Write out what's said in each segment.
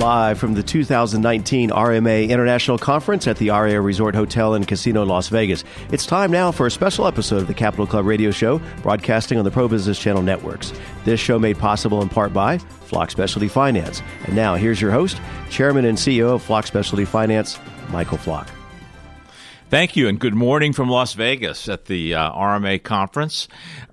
Live from the 2019 RMA International Conference at the Aria Resort Hotel and Casino in Las Vegas. It's time now for a special episode of the Capital Club Radio Show, broadcasting on the Pro Business Channel networks. This show made possible in part by Flock Specialty Finance. And now, here's your host, Chairman and CEO of Flock Specialty Finance, Michael Flock. Thank you, and good morning from Las Vegas at the RMA Conference.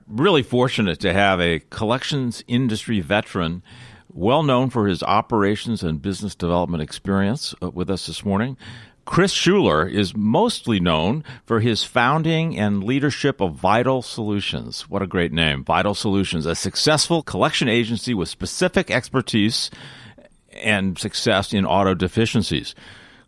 Really fortunate to have a collections industry veteran, well known for his operations and business development experience, with us this morning. Chris Shuler is mostly known for his founding and leadership of Vital Solutions. What a great name, Vital Solutions, a successful collection agency with specific expertise and success in auto deficiencies.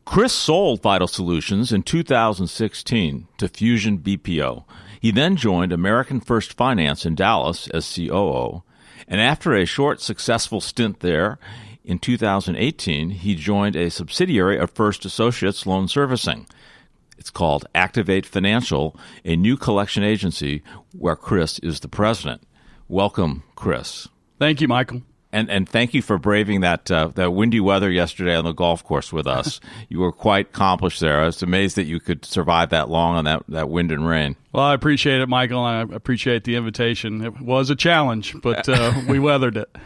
Chris sold Vital Solutions in 2016 to Fusion BPO. He then joined American First Finance in Dallas as COO. And after a short, successful stint there, in 2018, he joined a subsidiary of First Associates Loan Servicing. It's called Activate Financial, a new collection agency where Chris is the president. Welcome, Chris. Thank you, Michael. And thank you for braving that windy weather yesterday on the golf course with us. You were quite accomplished there. I was amazed that you could survive that long on that wind and rain. Well, I appreciate it, Michael. I appreciate the invitation. It was a challenge, but we weathered it.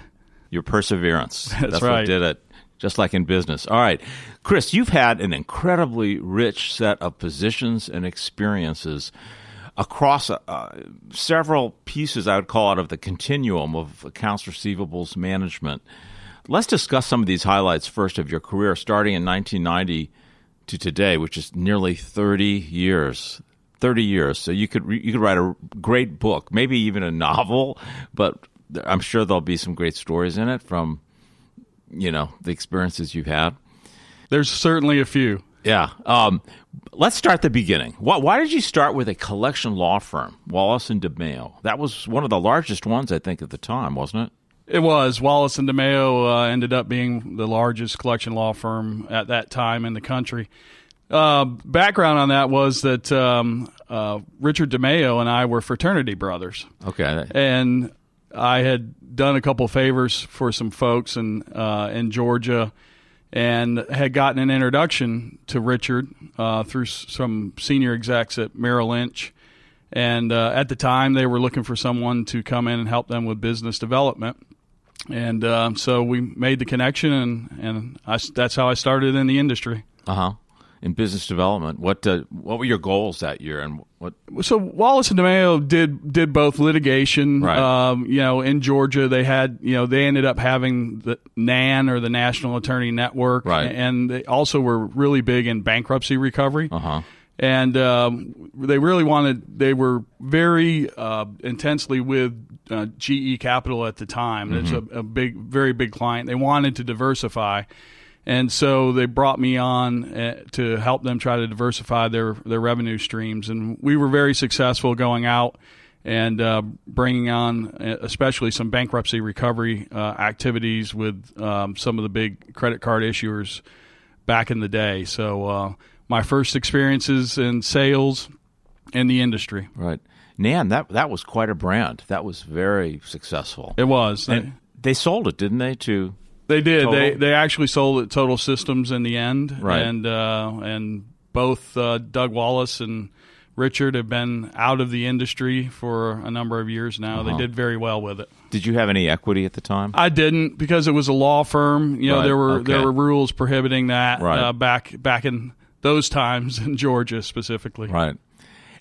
Your perseverance. That's right. What did it, just like in business. All right. Chris, you've had an incredibly rich set of positions and experiences across several pieces, I would call it, of the continuum of accounts receivables management. Let's discuss some of these highlights first of your career, starting in 1990 to today, which is nearly 30 years. 30 years. So you could write a great book, maybe even a novel, but I'm sure there'll be some great stories in it from, the experiences you've had. There's certainly a few. Yeah. Let's start at the beginning. Why did you start with a collection law firm, Wallace de Mayo? That was one of the largest ones, I think, at the time, wasn't it? It was. Wallace de Mayo ended up being the largest collection law firm at that time in the country. Background on that was that Richard DeMayo and I were fraternity brothers. Okay. And I had done a couple favors for some folks in Georgia, and had gotten an introduction to Richard through some senior execs at Merrill Lynch. And at the time, they were looking for someone to come in and help them with business development. And so we made the connection, and that's how I started in the industry. Uh-huh. In business development. What were your goals that year? And what? So Wallace de Mayo did both litigation. Right. In Georgia, they had they ended up having the NAN, or the National Attorney Network, right. And they also were really big in bankruptcy recovery. Uh-huh. And they were very intensely with GE Capital at the time. Mm-hmm. It's a very big client. They wanted to diversify. And so they brought me on to help them try to diversify their revenue streams. And we were very successful going out and bringing on especially some bankruptcy recovery activities with some of the big credit card issuers back in the day. So my first experiences in sales in the industry. Right. Nan, that was quite a brand. That was very successful. It was. And they sold it, didn't they, to... They did. Total? They actually sold it Total Systems in the end, right. And both Doug Wallace and Richard have been out of the industry for a number of years now. Uh-huh. They did very well with it. Did you have any equity at the time? I didn't, because it was a law firm. Right. There were Okay. rules prohibiting that. Right. Back in those times in Georgia specifically. Right.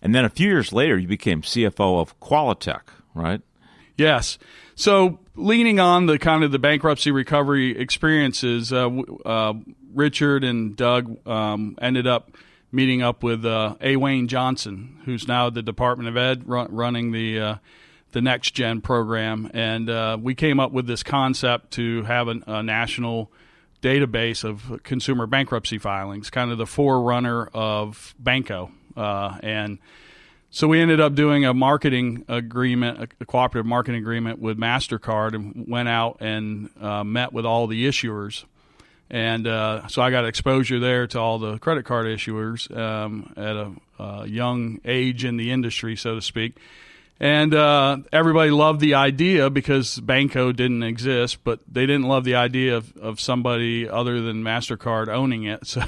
And then a few years later, you became CFO of Qualitech, right? Yes. So leaning on the kind of the bankruptcy recovery experiences, Richard and Doug ended up meeting up with A. Wayne Johnson, who's now the Department of Ed running the Next Gen program. And we came up with this concept to have a national database of consumer bankruptcy filings, kind of the forerunner of Banco. And so we ended up doing a marketing agreement, a cooperative marketing agreement with MasterCard, and went out and met with all the issuers. And so I got exposure there to all the credit card issuers at a young age in the industry, so to speak. And everybody loved the idea because Banco didn't exist, but they didn't love the idea of somebody other than MasterCard owning it. So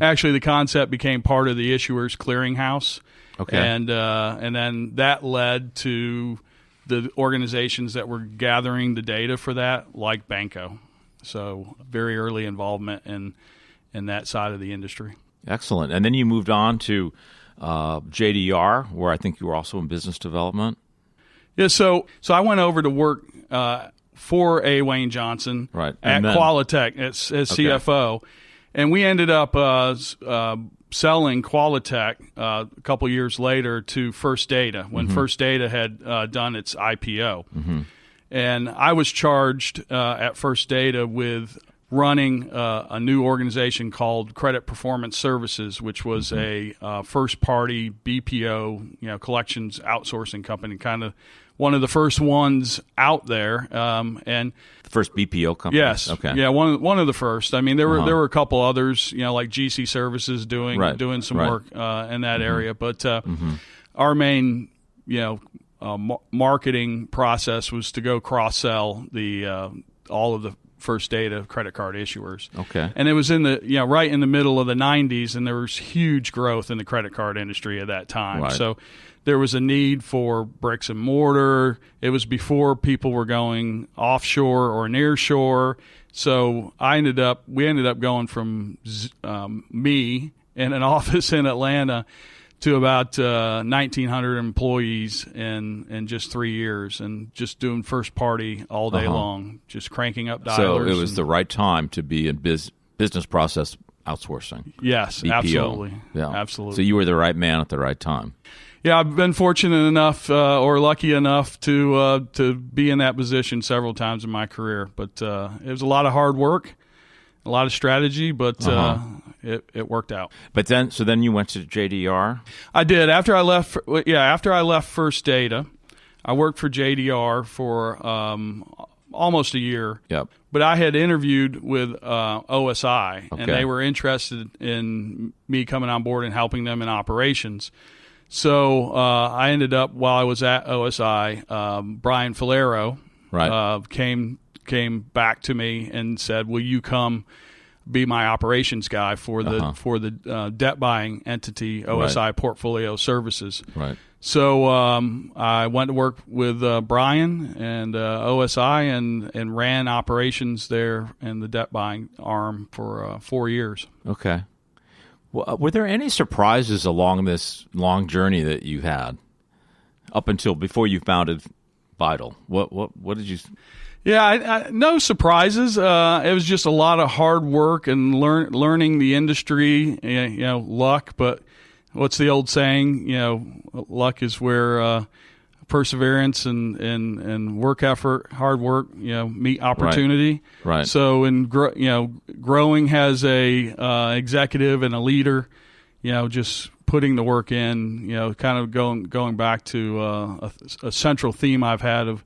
actually the concept became part of the issuer's clearinghouse. Okay. And then that led to the organizations that were gathering the data for that, like Banco. So very early involvement in that side of the industry. Excellent. And then you moved on to JDR, where I think you were also in business development. Yeah, so I went over to work for A. Wayne Johnson Right. at Qualitech as CFO, and we ended up selling Qualitech a couple years later to First Data when First Data had done its IPO. And I was charged at First Data with running a new organization called Credit Performance Services, which was a first-party BPO, collections outsourcing company, kind of one of the first ones out there. And the first BPO company. Yes. Okay. Yeah, one of the first. I mean, there were a couple others, like GC Services doing some work in that area, but our main, marketing process was to go cross-sell all of the First Data credit card issuers. Okay. And it was in the right in the middle of the 90s, and there was huge growth in the credit card industry at that time. Right. So there was a need for bricks and mortar. It was before people were going offshore or near shore. So we ended up going from me in an office in Atlanta to about 1,900 employees in just 3 years, and just doing first party all day long, just cranking up dialers. So it was the right time to be in business process outsourcing. Yes, BPO. absolutely. Yeah. Absolutely. So you were the right man at the right time. Yeah, I've been fortunate enough or lucky enough to be in that position several times in my career. But it was a lot of hard work, a lot of strategy, but it worked out. But then you went to JDR? I did. After I left First Data, I worked for JDR for almost a year. Yep. But I had interviewed with OSI, Okay. and they were interested in me coming on board and helping them in operations. So I ended up, while I was at OSI, Brian Falero came back to me and said, "Will you come be my operations guy for the debt buying entity OSI Portfolio Services?" Right. So I went to work with Brian and OSI and ran operations there in the debt buying arm for 4 years. Okay. Well, were there any surprises along this long journey that you had up until before you founded Vital? What did you? Yeah, no surprises. It was just a lot of hard work and learning the industry. Luck, but what's the old saying? Luck is where perseverance and work effort, hard work, meet opportunity. Right. So in growing as a executive and a leader, just putting the work in, kind of going back to a central theme I've had of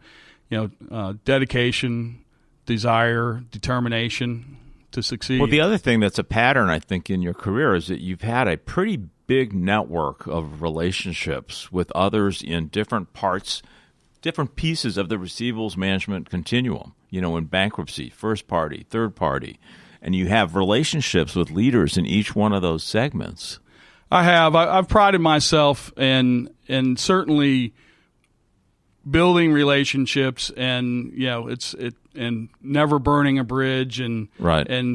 dedication, desire, determination to succeed. Well, the other thing that's a pattern, I think, in your career is that you've had a pretty big network of relationships with others in different pieces of the receivables management continuum, in bankruptcy, first party, third party, and you have relationships with leaders in each one of those segments. I have. I've prided myself in certainly building relationships and and never burning a bridge and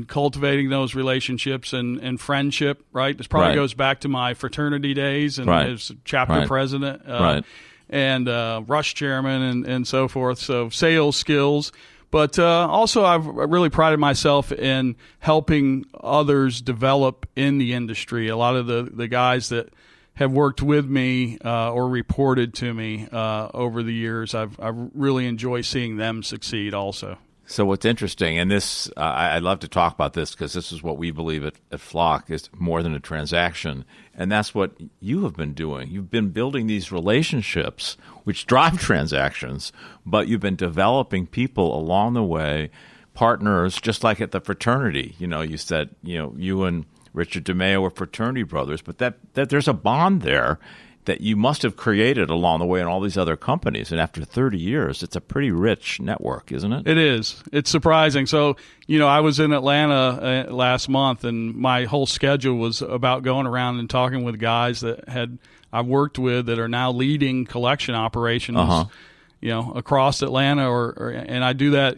cultivating those relationships and friendship. Right. This probably goes back to my fraternity days and as chapter president and rush chairman and so forth. So sales skills. But also, I've really prided myself in helping others develop in the industry. A lot of the guys that have worked with me or reported to me over the years, I really enjoy seeing them succeed also. So what's interesting, and this I'd love to talk about this because this is what we believe at Flock is more than a transaction, and that's what you have been doing. You've been building these relationships which drive transactions, but you've been developing people along the way, partners, just like at the fraternity. You said you and Richard DeMayo were fraternity brothers, but that there's a bond there that you must have created along the way in all these other companies. And after 30 years, it's a pretty rich network, isn't it? It is. It's surprising. So, I was in Atlanta last month, and my whole schedule was about going around and talking with guys that I've worked with that are now leading collection operations, across Atlanta, and I do that,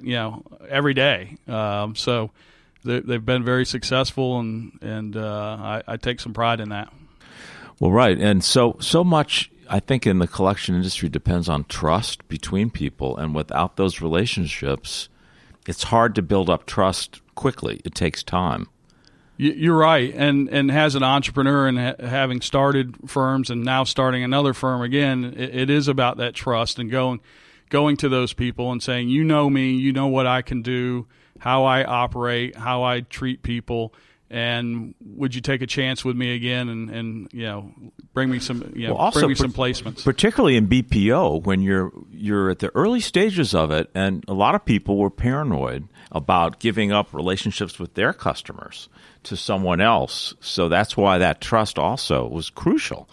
every day. So they've been very successful, and I take some pride in that. Well, right. And so much, I think, in the collection industry depends on trust between people. And without those relationships, it's hard to build up trust quickly. It takes time. You're right. And as an entrepreneur and having started firms and now starting another firm again, it is about that trust and going to those people and saying, you know me, you know what I can do, how I operate, how I treat people. And would you take a chance with me again and bring me some bring me some placements, particularly in BPO when you're at the early stages of it, and a lot of people were paranoid about giving up relationships with their customers to someone else. So that's why that trust also was crucial,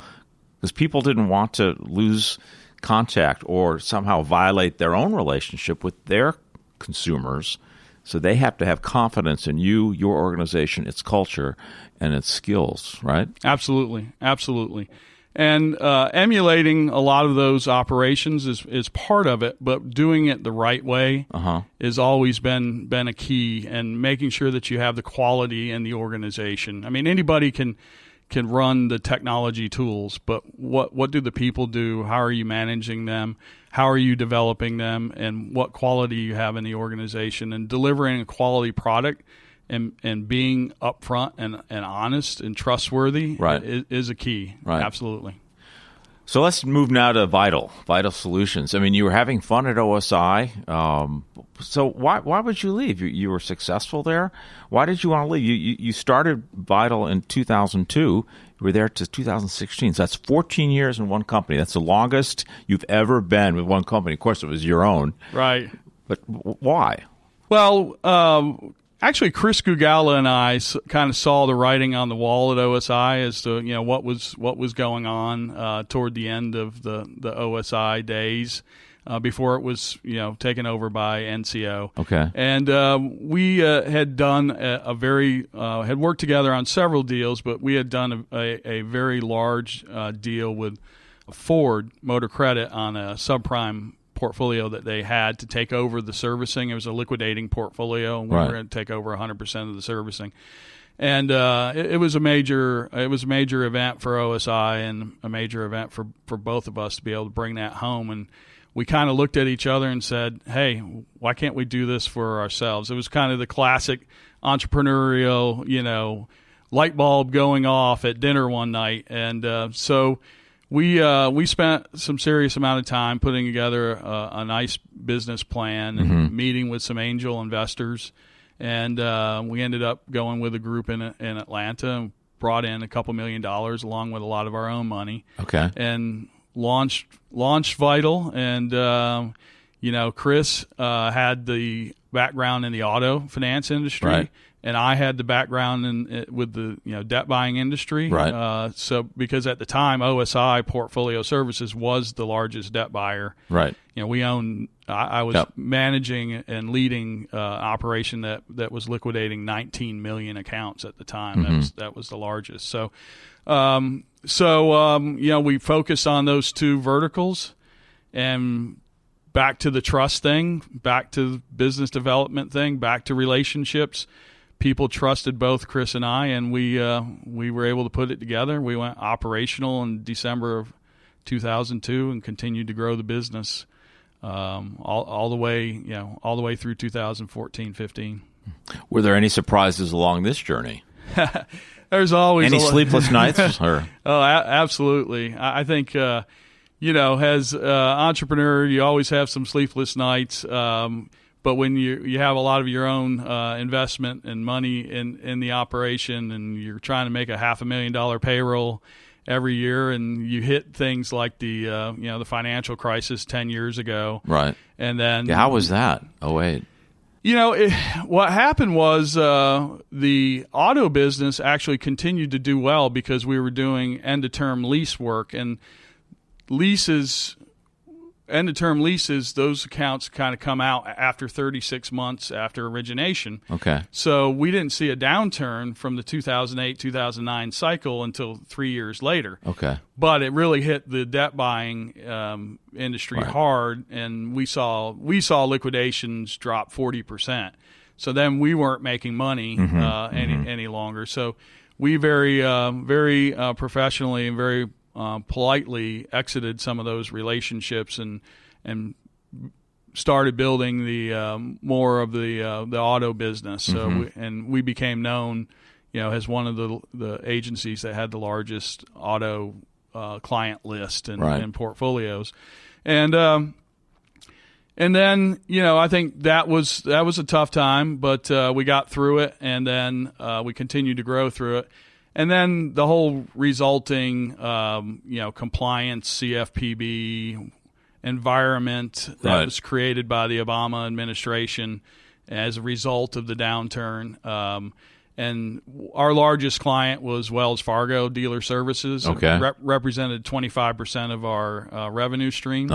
because people didn't want to lose contact or somehow violate their own relationship with their consumers. So they have to have confidence in you, your organization, its culture, and its skills, right? Absolutely. And emulating a lot of those operations is part of it, but doing it the right way has always been a key, and making sure that you have the quality in the organization. I mean, anybody can run the technology tools, but what do the people do? How are you managing them? How are you developing them? And what quality you have in the organization? And delivering a quality product and being upfront and honest and trustworthy is a key. Right. Absolutely. So let's move now to Vital Solutions. I mean, you were having fun at OSI. So why would you leave? You were successful there. Why did you want to leave? You started Vital in 2002. You were there to 2016. So that's 14 years in one company. That's the longest you've ever been with one company. Of course, it was your own. Right. But why? Well, actually, Chris Gugala and I kind of saw the writing on the wall at OSI as to what was going on toward the end of the OSI days, before it was taken over by NCO. Okay. And we had done had worked together on several deals, but we had done a very large deal with Ford Motor Credit on a subprime portfolio that they had to take over the servicing. It was a liquidating portfolio, and we were going to take over 100% of the servicing. And it was a major event for OSI and a major event for both of us to be able to bring that home. And we kind of looked at each other and said, hey, why can't we do this for ourselves? It was kind of the classic entrepreneurial, light bulb going off at dinner one night. And so we spent some serious amount of time putting together a nice business plan and meeting with some angel investors. And we ended up going with a group in Atlanta and brought in a couple $1 million along with a lot of our own money. Okay. And launched Vital. And, Chris had the background in the auto finance industry. Right. And I had the background with the debt buying industry. Right. So because at the time OSI Portfolio Services was the largest debt buyer. Right. We owned. I was managing and leading an operation that was liquidating 19 million accounts at the time. That was the largest. So, we focused on those two verticals, and back to the trust thing, back to business development thing, back to relationships. People trusted both Chris and I, and we were able to put it together. We went operational in December of 2002 and continued to grow the business all the way through 2014-15. Were there any surprises along this journey? There's always any sleepless nights? Or? Oh, absolutely. I think as entrepreneur, you always have some sleepless nights. But when you have a lot of your own investment and money in the operation, and you're trying to make a $500,000 payroll every year, and you hit things like the financial crisis 10 years ago, right? And then how was that? 08. What happened was the auto business actually continued to do well because we were doing end-of-term lease work, and leases, end-of-term leases, those accounts kind of come out after 36 months after origination. Okay. So we didn't see a downturn from the 2008-2009 cycle until 3 years later. Okay. But it really hit the debt buying industry hard, and we saw liquidations drop 40%. So then we weren't making money any longer. So we very professionally and very politely exited some of those relationships and started building the more of the auto business. So we became known, as one of the agencies that had the largest auto client list and portfolios, and then I think that was a tough time, but we got through it, and then we continued to grow through it. And then the whole resulting, compliance, CFPB environment that was created by the Obama administration as a result of the downturn. And our largest client was Wells Fargo Dealer Services. Okay. Represented 25% of our revenue stream.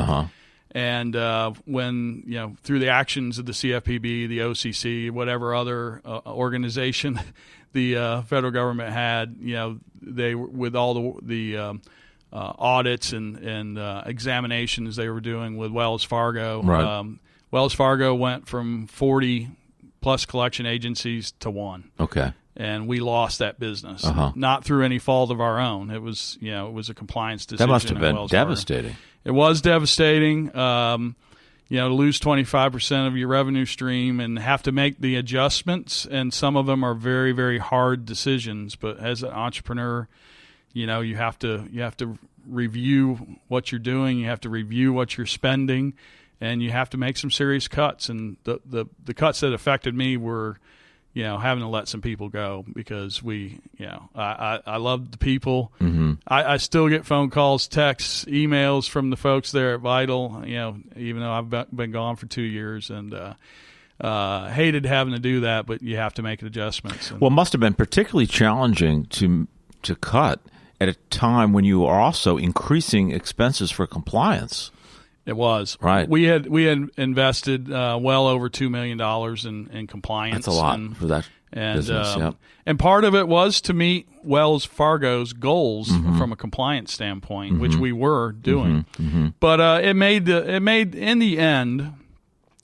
And when, through the actions of the CFPB, the OCC, whatever other organization the federal government had, they with all the audits and examinations they were doing with Wells Fargo. Wells Fargo went from 40 plus collection agencies to one. Okay. And we lost that business, not through any fault of our own. It was, it was a compliance decision. That must have been devastating. It was devastating. To lose 25% of your revenue stream and have to make the adjustments, and some of them are very, very hard decisions. But as an entrepreneur, you have to review what you're doing, you have to review what you're spending, and you have to make some serious cuts. And the cuts that affected me were, having to let some people go, because I loved the people. I still get phone calls, texts, emails from the folks there at Vital, even though I've been gone for 2 years, and hated having to do that, but you have to make adjustments. Well, it must have been particularly challenging to cut at a time when you are also increasing expenses for compliance. It was. Right. We had invested well over $2 million in compliance. That's a lot for that business. And part of it was to meet Wells Fargo's goals from a compliance standpoint, which we were doing. But it made in the end,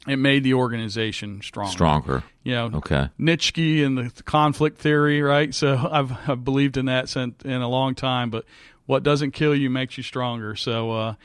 it made the organization stronger. Okay. Nietzsche and the conflict theory, right? So I've believed in that in a long time. But what doesn't kill you makes you stronger. So.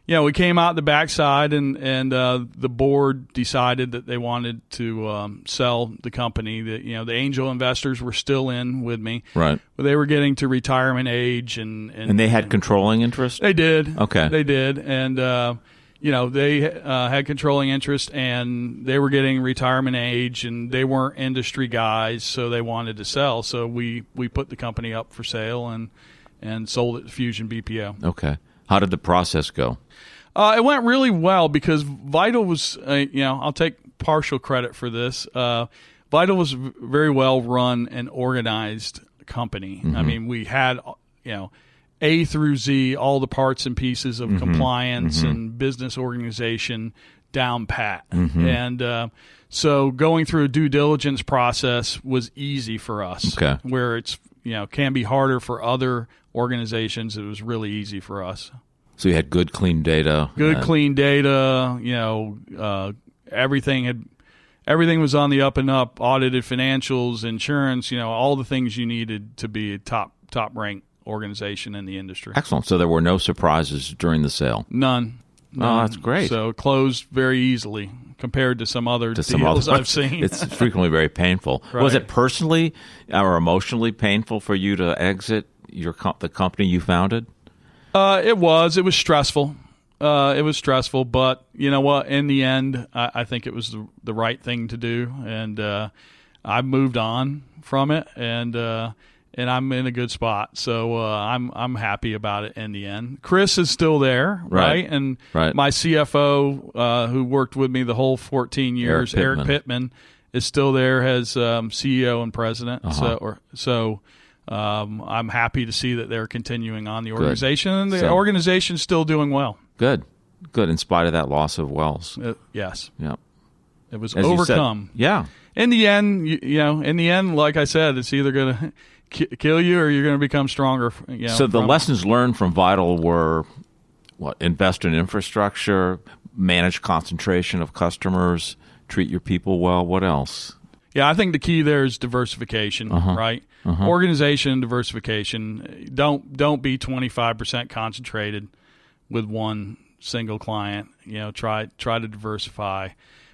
We came out the backside, and the board decided that they wanted to sell the company. That the angel investors were still in with me, right? But they were getting to retirement age, and they had controlling interest. They did. Okay, they did, and they had controlling interest, and they were getting retirement age, and they weren't industry guys, so they wanted to sell. So we put the company up for sale and sold it to Fusion BPO. Okay. How did the process go? It went really well, because Vital was, I'll take partial credit for this. Vital was very well run and organized company. I mean, we had, A through Z, all the parts and pieces of compliance and business organization down pat. And so going through a due diligence process was easy for us. Okay. Where it's, can be harder for other organizations, it was really easy for us. So you had good, clean data. Clean data. Everything was on the up and up. Audited financials, insurance. All the things you needed to be a top ranked organization in the industry. Excellent. So there were no surprises during the sale. None. Oh, that's great. So it closed very easily compared to some other deals I've seen. It's frequently very painful. Right. Was it personally or emotionally painful for you to exit the company you founded? It was stressful. But you know what? In the end, I think it was the right thing to do, and I moved on from it, and I'm in a good spot. So I'm happy about it in the end. Chris is still there, right? And my CFO, who worked with me the whole 14 years, Eric Pittman, is still there as CEO and president. So I'm happy to see that they're continuing on the organization, and the organization's still doing well. Good, in spite of that loss of Wells. Yes. Yep. It was As overcome. Yeah. In the end, in the end, like I said, it's either going to kill you or you're going to become stronger. So the lessons learned from Vital were what? Invest in infrastructure, manage concentration of customers, treat your people well. What else? Yeah, I think the key there is diversification, right? Organization diversification. Don't be 25% concentrated with one single client. Try to diversify.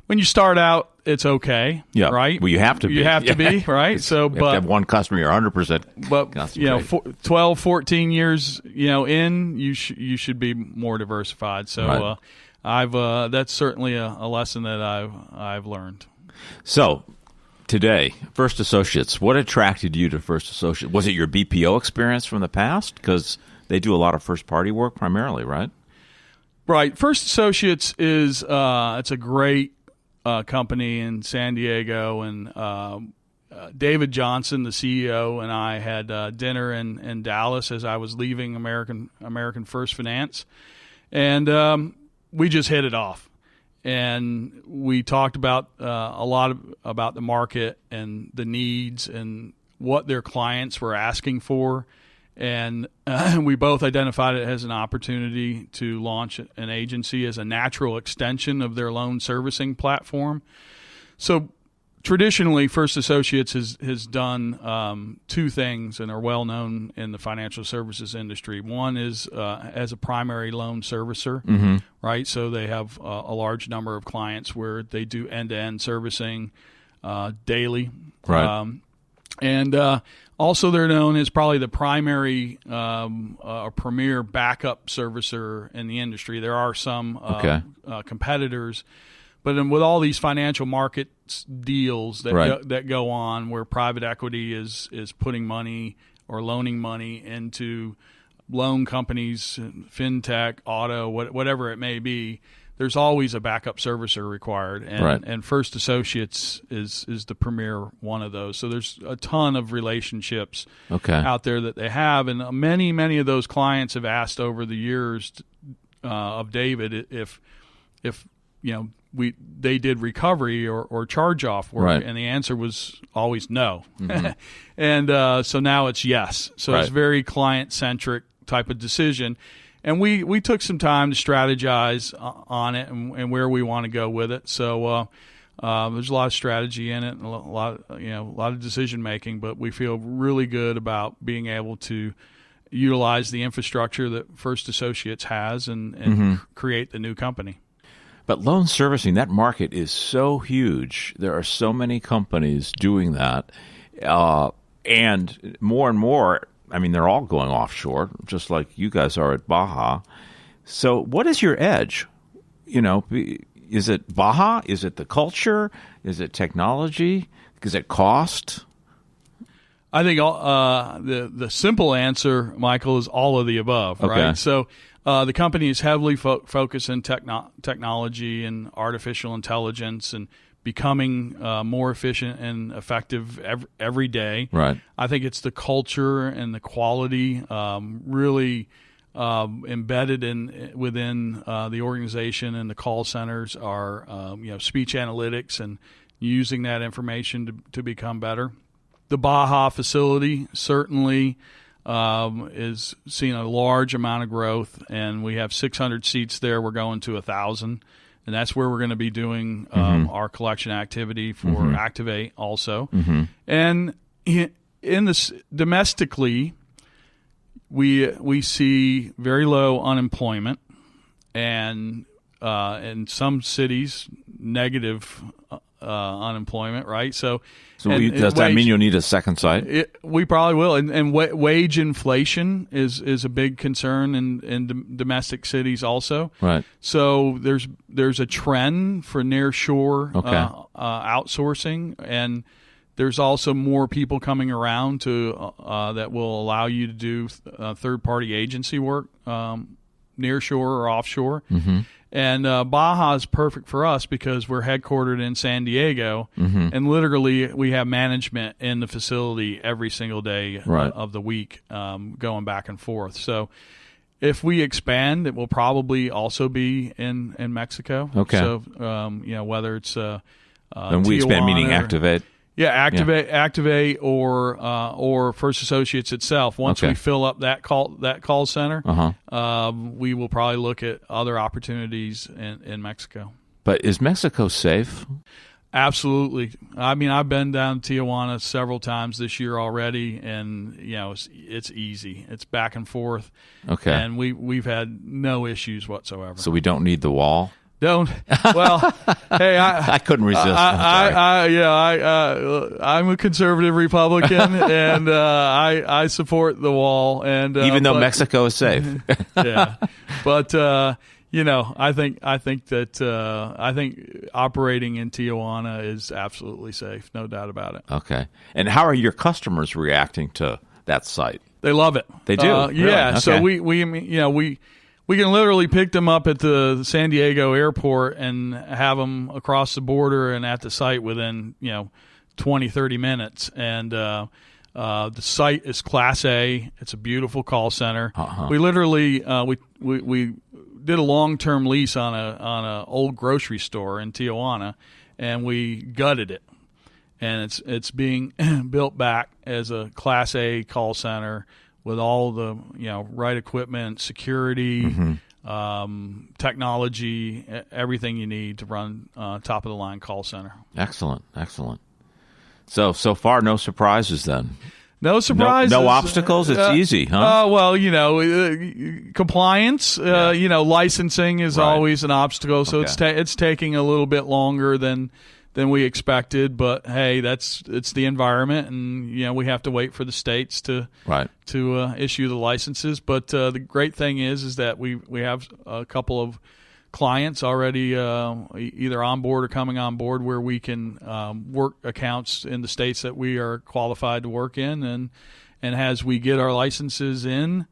When you start out, it's okay, right? Well, you have to be. You have to be, right? So, you have to have one customer, you're 100%. But 12, 14 years, in, you should be more diversified. So, that's certainly a lesson that I've learned. So, today, First Associates, what attracted you to First Associates? Was it your BPO experience from the past? Because they do a lot of first-party work primarily, right? Right. First Associates is it's a great company in San Diego, and David Johnson, the CEO, and I had dinner in Dallas as I was leaving American First Finance, and we just hit it off. And we talked about a lot about the market and the needs and what their clients were asking for. And we both identified it as an opportunity to launch an agency as a natural extension of their loan servicing platform. So traditionally, First Associates has done two things and are well known in the financial services industry. One is as a primary loan servicer, right? So they have a large number of clients where they do end-to-end servicing daily. Right. And also they're known as probably the primary premier backup servicer in the industry. There are some competitors, but with all these financial markets deals that go on where private equity is putting money or loaning money into loan companies, fintech, auto, whatever it may be, there's always a backup servicer required, and First Associates is the premier one of those. So there's a ton of relationships out there that they have, and many of those clients have asked over the years of David if they did recovery or charge off work, and the answer was always no, and so now it's yes. So it's very client centric type of decision. And we took some time to strategize on it and where we want to go with it. So there's a lot of strategy in it and a lot of decision making. But we feel really good about being able to utilize the infrastructure that First Associates has and create the new company. But loan servicing, that market is so huge. There are so many companies doing that, and more. I mean, they're all going offshore, just like you guys are at Baja. So what is your edge? Is it Baja? Is it the culture? Is it technology? Is it cost? I think the simple answer, Michael, is all of the above, right? So the company is heavily focused in technology and artificial intelligence and becoming more efficient and effective every day. Right. I think it's the culture and the quality really embedded within the organization, and the call centers are speech analytics and using that information to become better. The Baja facility certainly is seeing a large amount of growth, and we have 600 seats there. We're going to 1,000. And that's where we're going to be doing our collection activity for Activate also. And in this domestically, we see very low unemployment, and in some cities negative unemployment. Right. So does that mean you'll need a second site? We probably will. And wage inflation is a big concern in domestic cities also. Right. So there's a trend for nearshore outsourcing, and there's also more people coming around to that will allow you to do third-party agency work, nearshore or offshore. And Baja is perfect for us because we're headquartered in San Diego, and literally we have management in the facility every single day of the week, going back and forth. So if we expand, it will probably also be in Mexico. Okay. So whether it's and we expand meaning activate. Yeah, activate or First Associates itself. Once we fill up that call center, we will probably look at other opportunities in Mexico. But is Mexico safe? Absolutely. I mean, I've been down to Tijuana several times this year already, and it's easy. It's back and forth. Okay. And we've had no issues whatsoever. So we don't need the wall. Don't. Well, hey, I couldn't resist. I'm a conservative Republican, and I support the wall. And even though Mexico is safe, yeah. But I think operating in Tijuana is absolutely safe, no doubt about it. Okay. And how are your customers reacting to that site? They love it. They do. Really? Yeah. Okay. So we can literally pick them up at the San Diego airport and have them across the border and at the site within 20, 30 minutes. And the site is Class A. It's a beautiful call center. We literally we did a long-term lease on a old grocery store in Tijuana, and we gutted it. And it's being built back as a Class A call center with all the right equipment, security, technology, everything you need to run top of the line call center. Excellent. So far, no surprises then. No surprises. No obstacles. It's easy, huh? Compliance. Licensing is always an obstacle. So it's taking a little bit longer than we expected, but hey, it's the environment, and we have to wait for the states to issue the licenses. But the great thing is that we have a couple of clients already either on board or coming on board where we can work accounts in the states that we are qualified to work in, and as we get our licenses in,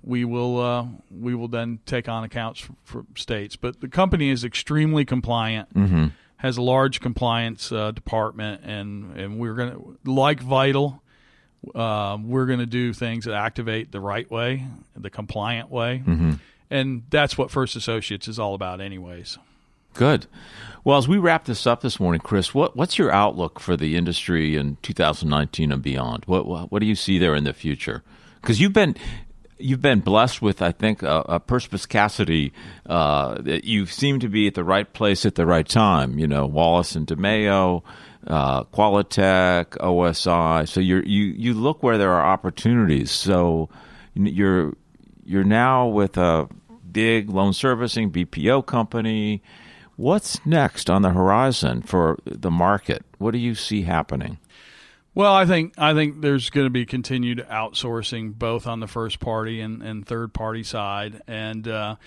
we will then take on accounts for states. But the company is extremely compliant. Has a large compliance department, and we're going to, like Vital, we're going to do things that activate the right way, the compliant way, and that's what First Associates is all about anyways. Good. Well, as we wrap this up this morning, Chris, what's your outlook for the industry in 2019 and beyond? What do you see there in the future? Because you've been blessed with, I think, a perspicacity that you seem to be at the right place at the right time. Wallace and DeMaio, Qualitech, OSI. So you look where there are opportunities. So you're now with a big loan servicing BPO company. What's next on the horizon for the market? What do you see happening? Well, I think there's going to be continued outsourcing both on the first party and third party side, and I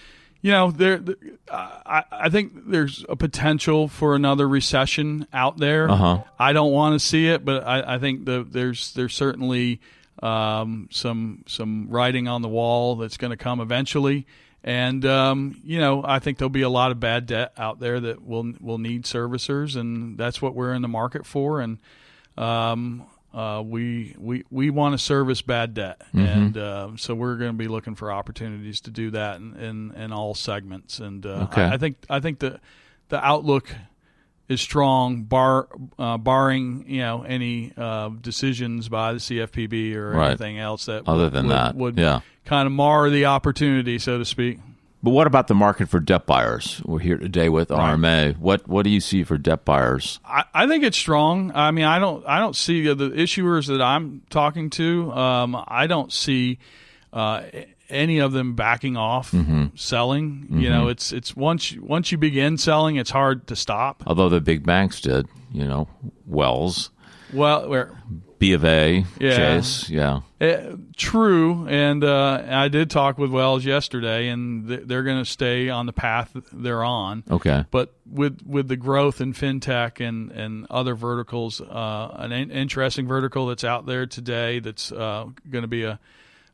think there's a potential for another recession out there. I don't want to see it, but I think there's certainly some writing on the wall that's going to come eventually, and I think there'll be a lot of bad debt out there that will need servicers, and that's what we're in the market for, and we want to service bad debt, and so we're going to be looking for opportunities to do that in all segments. And I think the outlook is strong, barring any decisions by the CFPB or anything else that would kind of mar the opportunity, so to speak. But what about the market for debt buyers? We're here today with RMA. What do you see for debt buyers? I think it's strong. I mean, I don't see the issuers that I'm talking to. I don't see any of them backing off selling. It's once you begin selling, it's hard to stop. Although the big banks did, Wells. Well, B of A, Chase, true, and I did talk with Wells yesterday, and they're going to stay on the path they're on. Okay. But with the growth in fintech and other verticals, an interesting vertical that's out there today that's going to be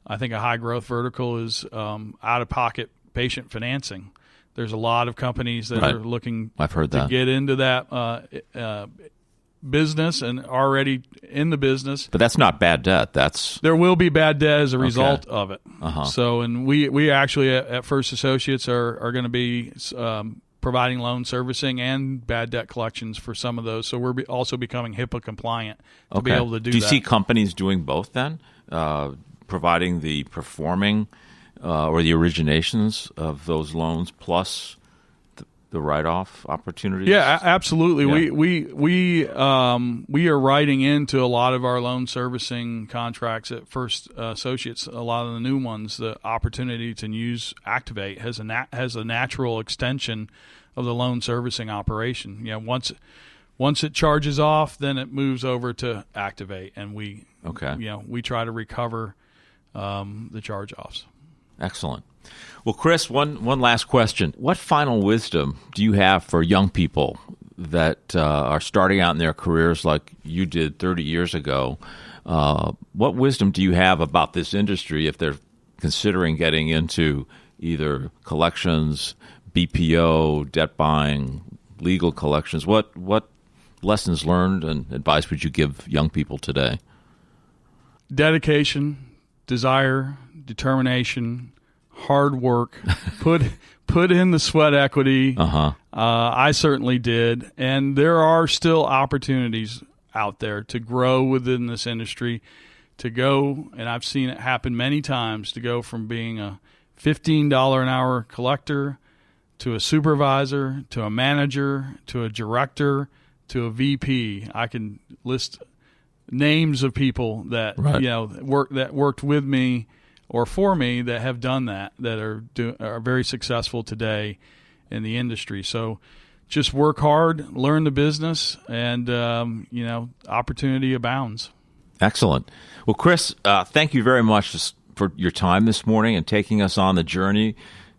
I think a high growth vertical is out-of-pocket patient financing. There's a lot of companies that Right. are looking I've heard to that. get into that business and already in the business. But that's not bad debt. There will be bad debt as a result of it. Uh-huh. So, and we actually at First Associates are going to be providing loan servicing and bad debt collections for some of those. So we're also becoming HIPAA compliant to be able to do that. Do you see companies doing both then? Providing the performing or the originations of those loans plus the write-off opportunities? Yeah, absolutely. Yeah. We are writing into a lot of our loan servicing contracts at First Associates. A lot of the new ones, the opportunity to use Activate has a natural extension of the loan servicing operation. You know, once it charges off, then it moves over to Activate, and we try to recover the charge-offs. Excellent. Well, Chris, one last question. What final wisdom do you have for young people that are starting out in their careers like you did 30 years ago? What wisdom do you have about this industry if they're considering getting into either collections, BPO, debt buying, legal collections? What lessons learned and advice would you give young people today? Dedication, desire, determination, hard work, put in the sweat equity. I certainly did, and there are still opportunities out there to grow within this industry, to go, and I've seen it happen many times, to go from being a $15 an hour collector to a supervisor, to a manager, to a director, to a VP. I can list names of people that worked with me or for me that have done that are very successful today in the industry. So just work hard, learn the business, and opportunity abounds. Excellent. Well, Chris, thank you very much for your time this morning and taking us on the journey,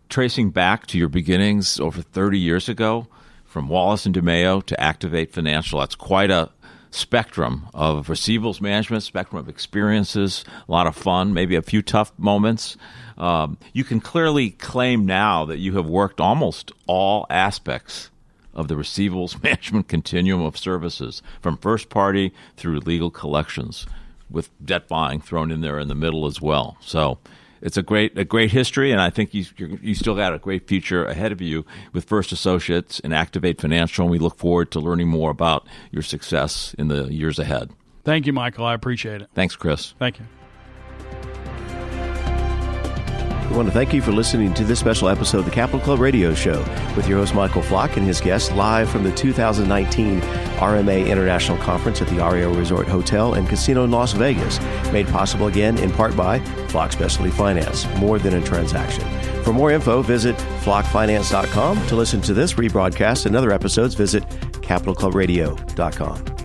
tracing back to your beginnings over 30 years ago, from Wallace de Mayo to Activate Financial. That's quite a spectrum of receivables management, spectrum of experiences, a lot of fun, maybe a few tough moments. You can clearly claim now that you have worked almost all aspects of the receivables management continuum of services, from first party through legal collections, with debt buying thrown in there in the middle as well. So it's a great history, and I think you still got a great future ahead of you with First Associates and Activate Financial, and we look forward to learning more about your success in the years ahead. Thank you, Michael. I appreciate it. Thanks, Chris. Thank you. We want to thank you for listening to this special episode of the Capital Club Radio Show with your host, Michael Flock, and his guests live from the 2019 RMA International Conference at the Aria Resort Hotel and Casino in Las Vegas, made possible again in part by Flock Specialty Finance, more than a transaction. For more info, visit flockfinance.com. To listen to this rebroadcast and other episodes, visit capitalclubradio.com.